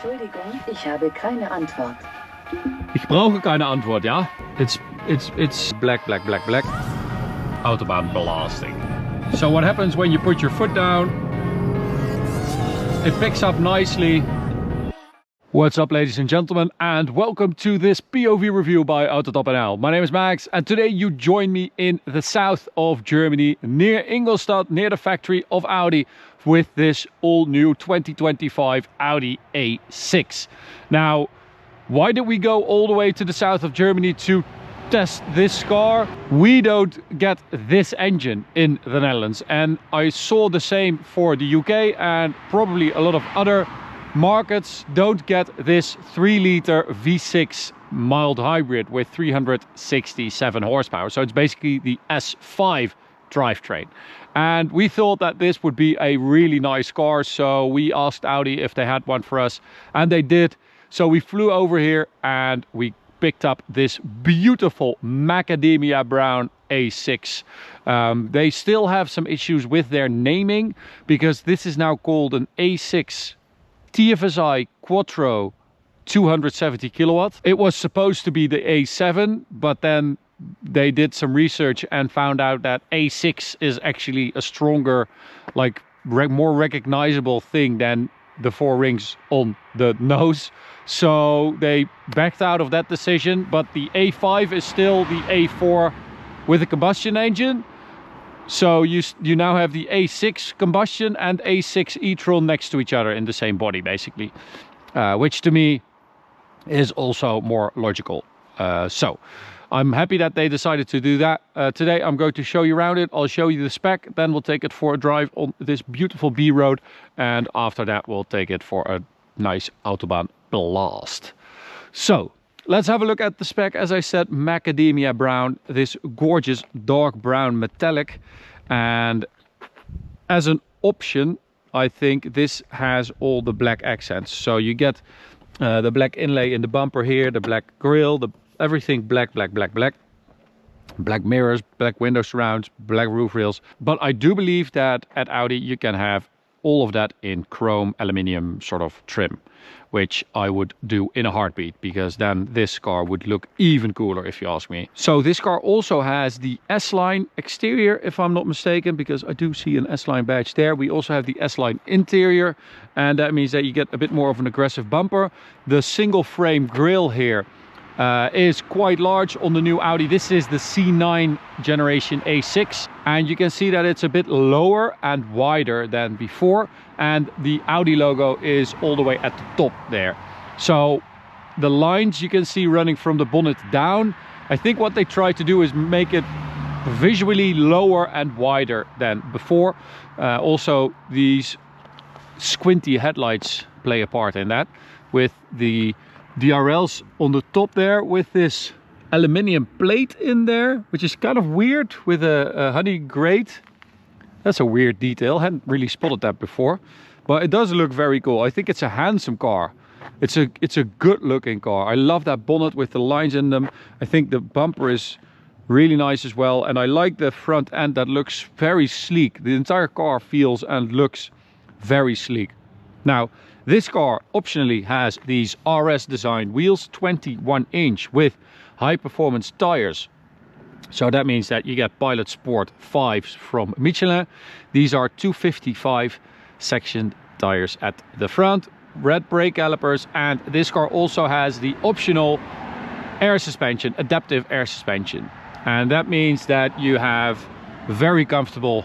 Entschuldigung, ich habe keine Antwort. Ich brauche keine Antwort, ja? It's black, black, black, black. Autobahn blasting. So what happens when you put your foot down? It picks up nicely. What's up, ladies and gentlemen, and welcome to this POV review by Autobahn. My name is Max, and today you join me in the south of Germany, near Ingolstadt, near the factory of Audi, with this all-new 2025 Audi A6. Now, why did we go all the way to the south of Germany to test this car? We don't get this engine in the Netherlands, and I saw the same for the UK, and probably a lot of other markets don't get this 3-liter V6 mild hybrid with 367 horsepower. So it's basically the S5 drivetrain. And we thought that this would be a really nice car, so we asked Audi if they had one for us, and they did. So we flew over here and we picked up this beautiful macadamia brown A6. They still have some issues with their naming, because this is now called an A6 TFSI Quattro 270 kilowatt. It was supposed to be the A7, but then they did some research and found out that A6 is actually a stronger, like more recognizable thing than the 4 rings on the nose. So they backed out of that decision, but the A5 is still the A4 with a combustion engine. So you now have the A6 combustion and A6 e-tron next to each other in the same body, basically, which to me is also more logical. So I'm happy that they decided to do that. Today I'm going to show you around it. I'll show you the spec, then we'll take it for a drive on this beautiful B road, and after that we'll take it for a nice Autobahn blast. So let's have a look at the spec. As I said, macadamia brown, this gorgeous dark brown metallic. And as an option, I think this has all the black accents. So you get the black inlay in the bumper here, the black grille, everything black, black, black, black. Black mirrors, black window surrounds, black roof rails. But I do believe that at Audi you can have all of that in chrome aluminium sort of trim, which I would do in a heartbeat, because then this car would look even cooler, if you ask me. So this car also has the S-Line exterior, if I'm not mistaken, because I do see an S-Line badge there. We also have the S-Line interior, and that means that you get a bit more of an aggressive bumper. The single frame grille here is quite large on the new Audi. This is the C9 generation A6, and you can see that it's a bit lower and wider than before, and the Audi logo is all the way at the top there. So the lines you can see running from the bonnet down, I think what they try to do is make it visually lower and wider than before. Also these squinty headlights play a part in that, with the DRLs on the top there with this aluminium plate in there, which is kind of weird, with a honey grate. That's a weird detail. Hadn't really spotted that before, but it does look very cool. I think it's a handsome car. It's a good looking car. I love that bonnet with the lines in them. I think the bumper is really nice as well, and I like the front end that looks very sleek. The entire car feels and looks very sleek. Now, this car optionally has these RS design wheels, 21-inch with high performance tires. So that means that you get Pilot Sport 5s from Michelin. These are 255 sectioned tires at the front, red brake calipers, and this car also has the optional air suspension, adaptive air suspension. And that means that you have very comfortable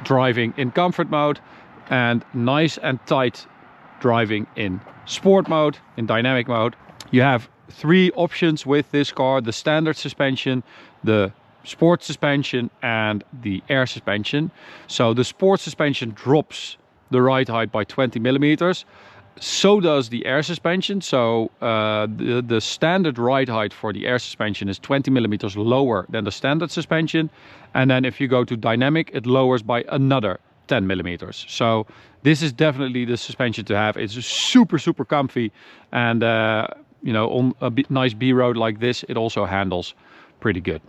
driving in comfort mode and nice and tight driving in sport mode, in dynamic mode. You have 3 options with this car: the standard suspension, the sport suspension, and the air suspension. So the sport suspension drops the ride height by 20 millimeters. So does the air suspension. So the standard ride height for the air suspension is 20 millimeters lower than the standard suspension. And then if you go to dynamic, it lowers by another 10 millimeters. So this is definitely the suspension to have. It's super, super comfy. And, you know, on a nice B road like this, it also handles pretty good.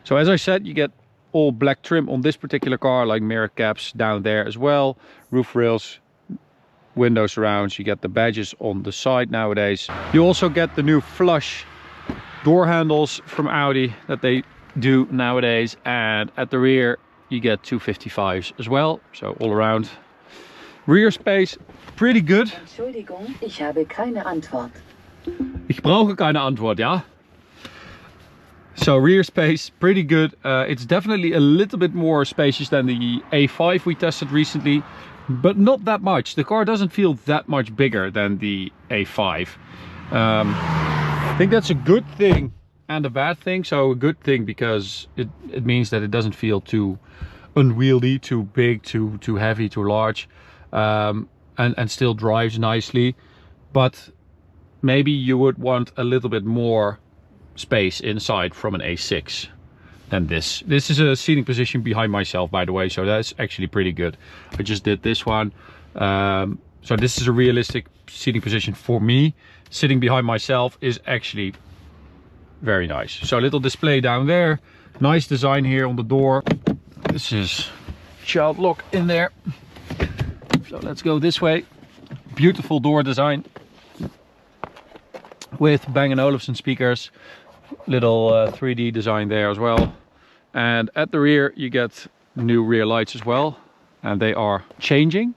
So as I said, you get all black trim on this particular car, like mirror caps down there as well. Roof rails window surrounds. You get the badges on the side nowadays. You also get the new flush door handles from Audi that they do nowadays, and at the rear you get 255s as well, so all around rear space pretty good. Entschuldigung, ich habe keine Antwort. Ich brauche keine Antwort, ja. So rear space pretty good. It's definitely a little bit more spacious than the A5 we tested recently, but not that much. The car doesn't feel that much bigger than the A5. I think that's a good thing and a bad thing. So a good thing because it means that it doesn't feel too unwieldy, too big, too heavy, too large, and still drives nicely. But maybe you would want a little bit more space inside from an A6 than this. This is a seating position behind myself, by the way, so that's actually pretty good. I just did this one. So this is a realistic seating position for me. Sitting behind myself is actually very nice. So a little display down there. Nice design here on the door. This is child lock in there. So let's go this way. Beautiful door design with Bang & Olufsen speakers. Little 3D design there as well. And at the rear you get new rear lights as well, and they are changing.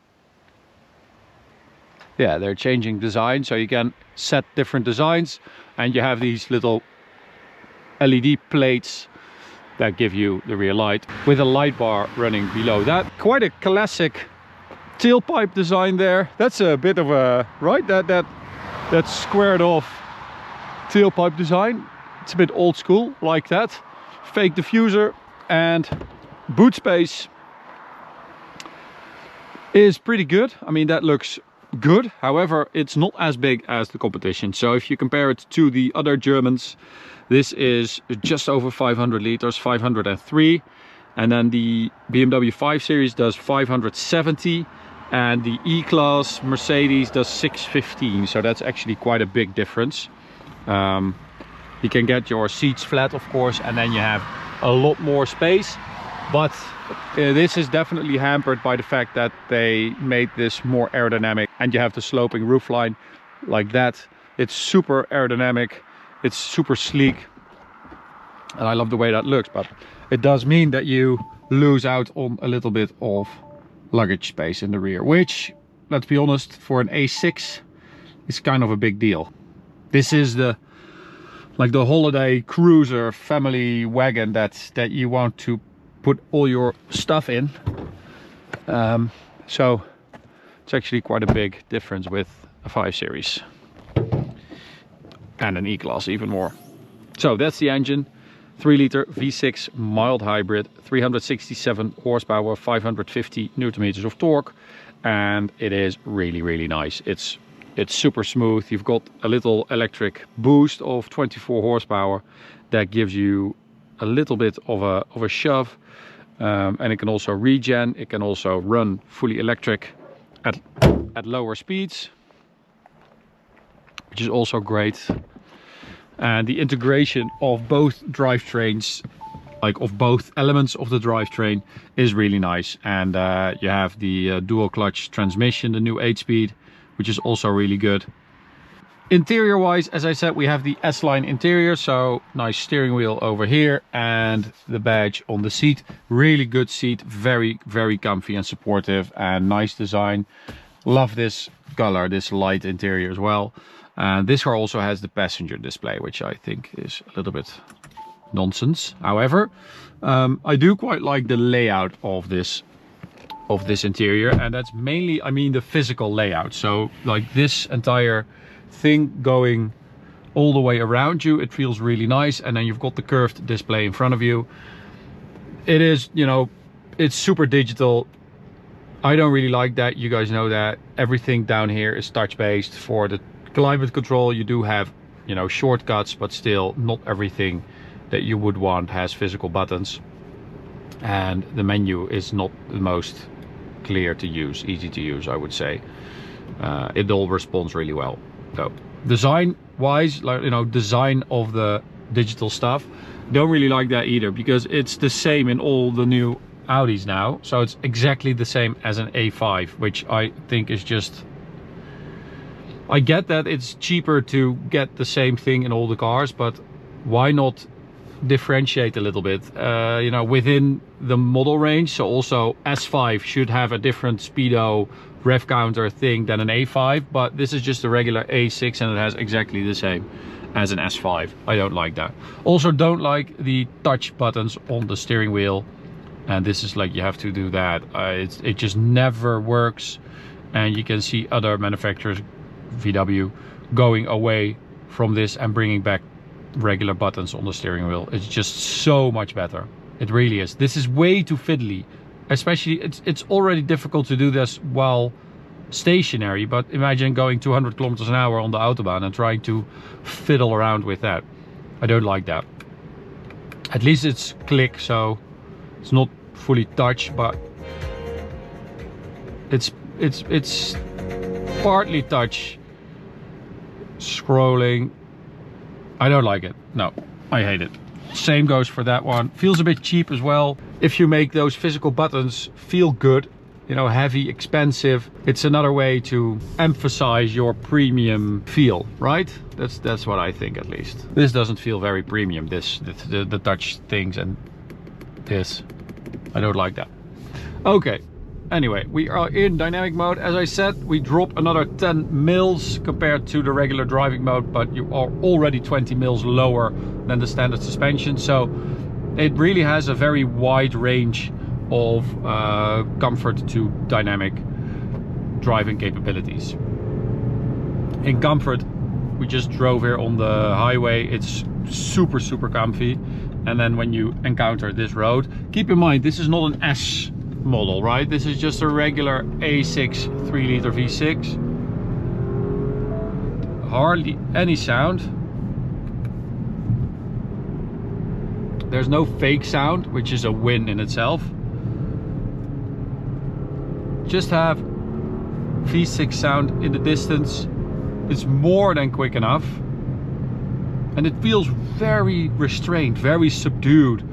Yeah, they're changing design, so you can set different designs, and you have these little LED plates that give you the rear light with a light bar running below that. Quite a classic tailpipe design there. That's a bit of a right, that squared off tailpipe design. It's a bit old school like that. Fake diffuser, and boot space is pretty good. I mean, that looks good. However, it's not as big as the competition. So if you compare it to the other Germans, this is just over 500 liters, 503. And then the BMW 5 Series does 570. And the E-Class Mercedes does 615. So that's actually quite a big difference. You can get your seats flat, of course, and then you have a lot more space. But this is definitely hampered by the fact that they made this more aerodynamic, and you have the sloping roofline like that. It's super aerodynamic, it's super sleek, and I love the way that looks. But it does mean that you lose out on a little bit of luggage space in the rear, which, let's be honest, for an A6 is kind of a big deal. This is the holiday cruiser family wagon that you want to put all your stuff in. So it's actually quite a big difference with a 5 Series and an E-Class even more. So that's the engine. 3-liter V6 mild hybrid, 367 horsepower, 550 newton meters of torque, and it is really nice. It's super smooth. You've got a little electric boost of 24 horsepower that gives you a little bit of a shove, and it can also regen. It can also run fully electric at lower speeds, which is also great. And the integration of both drivetrains, like of both elements of the drivetrain, is really nice. And you have the dual clutch transmission, the new 8-speed, which is also really good. Interior wise, as I said, we have the S-Line interior, so nice steering wheel over here and the badge on the seat. Really good seat, very comfy and supportive, and nice design. Love this color, this light interior as well. And this car also has the passenger display, which I think is a little bit nonsense. However, I do quite like the layout of this interior, and that's mainly, I mean, the physical layout. So like this entire thing going all the way around you, it feels really nice. And then you've got the curved display in front of you. It is, you know, it's super digital. I don't really like that. You guys know that everything down here is touch based. For the climate control, you do have, you know, shortcuts, but still not everything that you would want has physical buttons. And the menu is not the most clear to use, easy to use, I would say. It all responds really well. So design wise, like, you know, design of the digital stuff, don't really like that either, because it's the same in all the new Audis now. So it's exactly the same as an A5, which I think is just I get that it's cheaper to get the same thing in all the cars, but why not differentiate a little bit, you know, within the model range? So also S5 should have a different speedo rev counter thing than an A5, but this is just a regular A6 and it has exactly the same as an S5. I don't like that. Also don't like the touch buttons on the steering wheel, and this is like you have to do that. It just never works, and you can see other manufacturers, VW, going away from this and bringing back regular buttons on the steering wheel. It's just so much better. It really is. This is way too fiddly. Especially it's already difficult to do this while stationary, but imagine going 200 kilometers an hour on the Autobahn and trying to fiddle around with that. I don't like that. At least it's click, so it's not fully touch, but it's partly touch. Scrolling, I don't like it. No, I hate it. Same goes for that one. Feels a bit cheap as well. If you make those physical buttons feel good, you know, heavy, expensive, it's another way to emphasize your premium feel, right? That's what I think, at least. This doesn't feel very premium, the touch things, and this, I don't like that. Okay, anyway, we are in dynamic mode. As I said, we drop another 10 mils compared to the regular driving mode, but you are already 20 mils lower than the standard suspension, so it really has a very wide range of comfort to dynamic driving capabilities. In comfort, we just drove here on the highway. It's super comfy, and then when you encounter this road, keep in mind this is not an S model, right? This is just a regular A6 3-liter V6. Hardly any sound. There's no fake sound, which is a win in itself. Just have V6 sound in the distance. It's more than quick enough, and it feels very restrained, very subdued.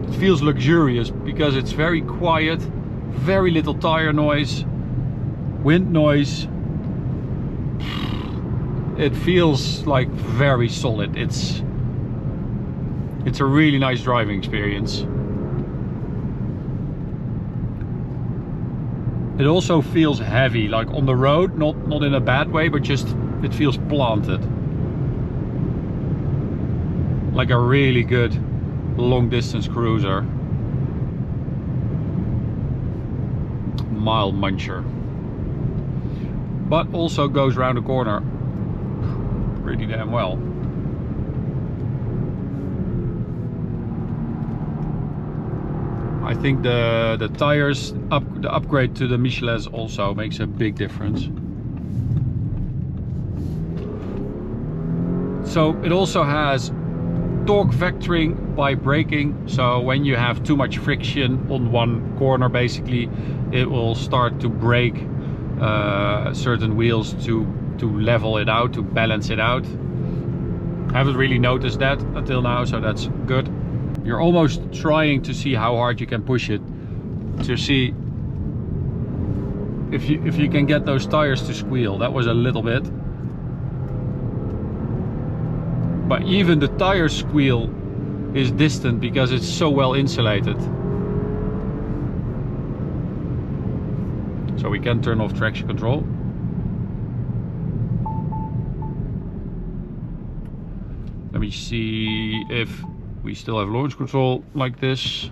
It feels luxurious because it's very quiet, very little tire noise, wind noise. It feels like very solid. It's a really nice driving experience. It also feels heavy, like on the road, not in a bad way, but just it feels planted. Like a really good long distance cruiser. Mile muncher. But also goes around the corner pretty damn well. I think the tires, the upgrade to the Michelins also makes a big difference. So it also has torque vectoring by braking. So when you have too much friction on one corner, basically, it will start to brake certain wheels to level it out, to balance it out. Haven't really noticed that until now, so that's good. You're almost trying to see how hard you can push it, to see if you can get those tires to squeal. That was a little bit, but even the tire squeal is distant because it's so well insulated. So we can turn off traction control. Let me see if we still have launch control like this.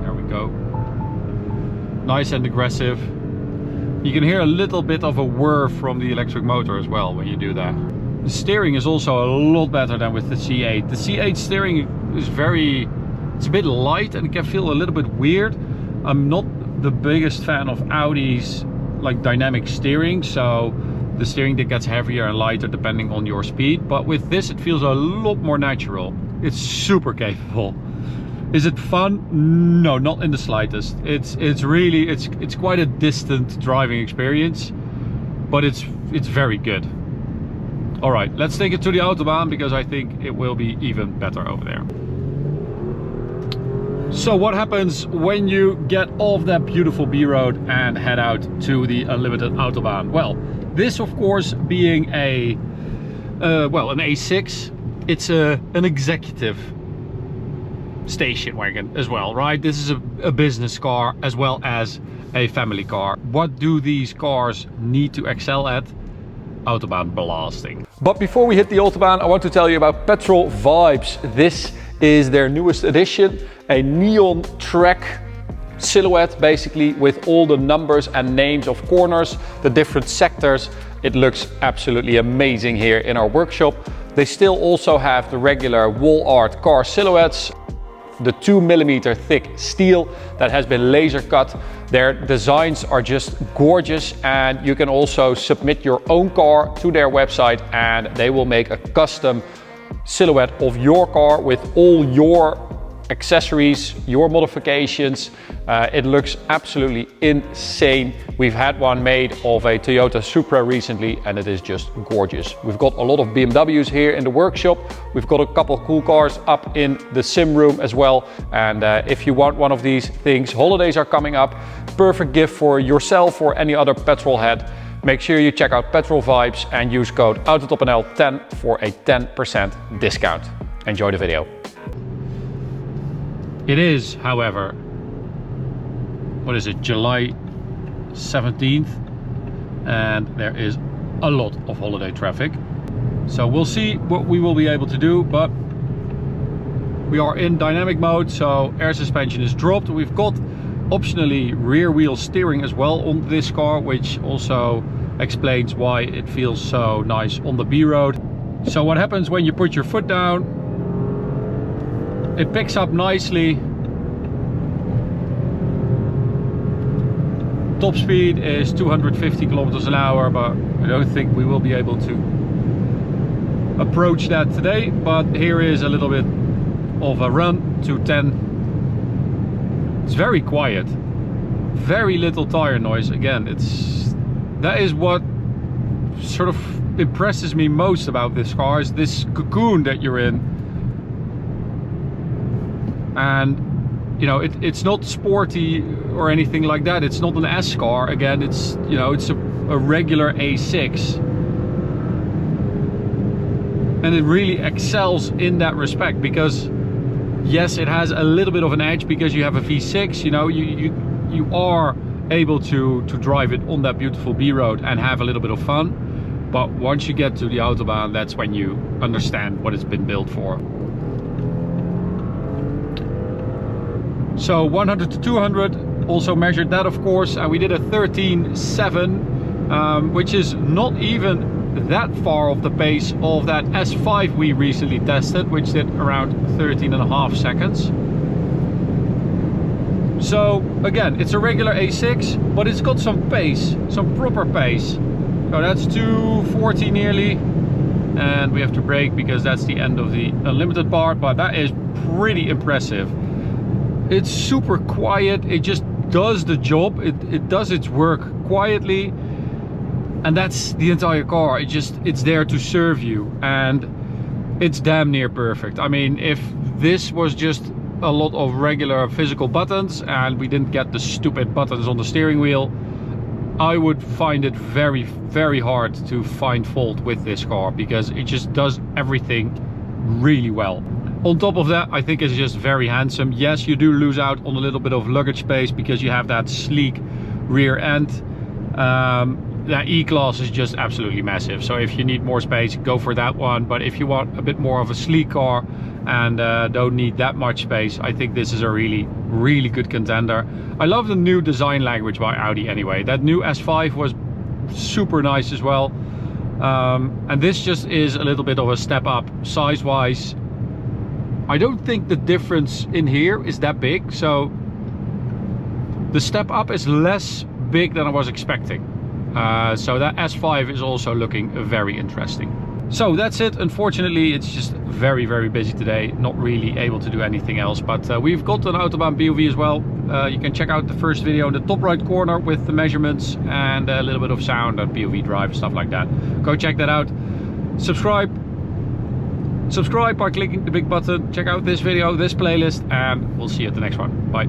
There we go. Nice and aggressive. You can hear a little bit of a whir from the electric motor as well when you do that. The steering is also a lot better than with the C8. The C8 steering is it's a bit light and it can feel a little bit weird. I'm not the biggest fan of Audi's like dynamic steering, so the steering that gets heavier and lighter depending on your speed, but with this it feels a lot more natural. It's super capable. Is it fun? No, not in the slightest. It's really it's quite a distant driving experience, but it's very good. All right, let's take it to the Autobahn because I think it will be even better over there. So what happens when you get off that beautiful B road and head out to the unlimited Autobahn? Well, this of course being a well, an A6, it's an executive station wagon as well, right? This is a business car as well as a family car. What do these cars need to excel at? Autobahn blasting. But before we hit the Autobahn, I want to tell you about Petrol Vibes. This is their newest edition, a neon track silhouette, basically with all the numbers and names of corners, the different sectors. It looks absolutely amazing here in our workshop. They still also have the regular wall art car silhouettes, the 2mm thick steel that has been laser cut. Their designs are just gorgeous, and you can also submit your own car to their website and they will make a custom silhouette of your car with all your accessories, your modifications. It looks absolutely insane. We've had one made of a Toyota Supra recently and it is just gorgeous. We've got a lot of BMWs here in the workshop. We've got a couple cool cars up in the sim room as well. And if you want one of these things, holidays are coming up. Perfect gift for yourself or any other petrol head. Make sure you check out Petrol Vibes and use code AUTOTOPNL10 for a 10% discount. Enjoy the video. It is, however, what is it, July 17th, and there is a lot of holiday traffic. So we'll see what we will be able to do, but we are in dynamic mode, so air suspension is dropped. We've got optionally rear wheel steering as well on this car, which also explains why it feels so nice on the B road. So what happens when you put your foot down? It picks up nicely. Top speed is 250 kilometers an hour, but I don't think we will be able to approach that today. But here is a little bit of a run to 10. It's very quiet, very little tire noise. Again, that is what sort of impresses me most about this car, is this cocoon that you're in. And you know, it's not sporty or anything like that. It's not an S car. Again, it's, you know, it's a regular A6, and it really excels in that respect, because yes, it has a little bit of an edge because you have a V6. You know, you are able to drive it on that beautiful B road and have a little bit of fun. But once you get to the Autobahn, that's when you understand what it's been built for. So 100 to 200, also measured that of course, and we did a 13.7, which is not even that far off the pace of that S5 we recently tested, which did around 13.5 seconds. So again, it's a regular A6, but it's got some pace, some proper pace. So that's 240 nearly, and we have to brake because that's the end of the unlimited part, but that is pretty impressive. It's super quiet, it just does the job, it does its work quietly, and that's the entire car. It's there to serve you, and it's damn near perfect. I mean, if this was just a lot of regular physical buttons and we didn't get the stupid buttons on the steering wheel, I would find it very, very hard to find fault with this car, because it just does everything really well. On top of that, I think it's just very handsome. Yes, you do lose out on a little bit of luggage space because you have that sleek rear end. That E-Class is just absolutely massive. So if you need more space, go for that one. But if you want a bit more of a sleek car and don't need that much space, I think this is a really, really good contender. I love the new design language by Audi anyway. That new S5 was super nice as well. And this just is a little bit of a step up size-wise. I don't think the difference in here is that big, so the step up is less big than I was expecting. So that S5 is also looking very interesting. So that's it. Unfortunately, it's just very, very busy today, not really able to do anything else, but we've got an Autobahn POV as well. You can check out the first video in the top right corner with the measurements and a little bit of sound and POV drive, stuff like that. Go check that out. Subscribe. Subscribe by clicking the big button. Check out this video, this playlist, and we'll see you at the next one. Bye.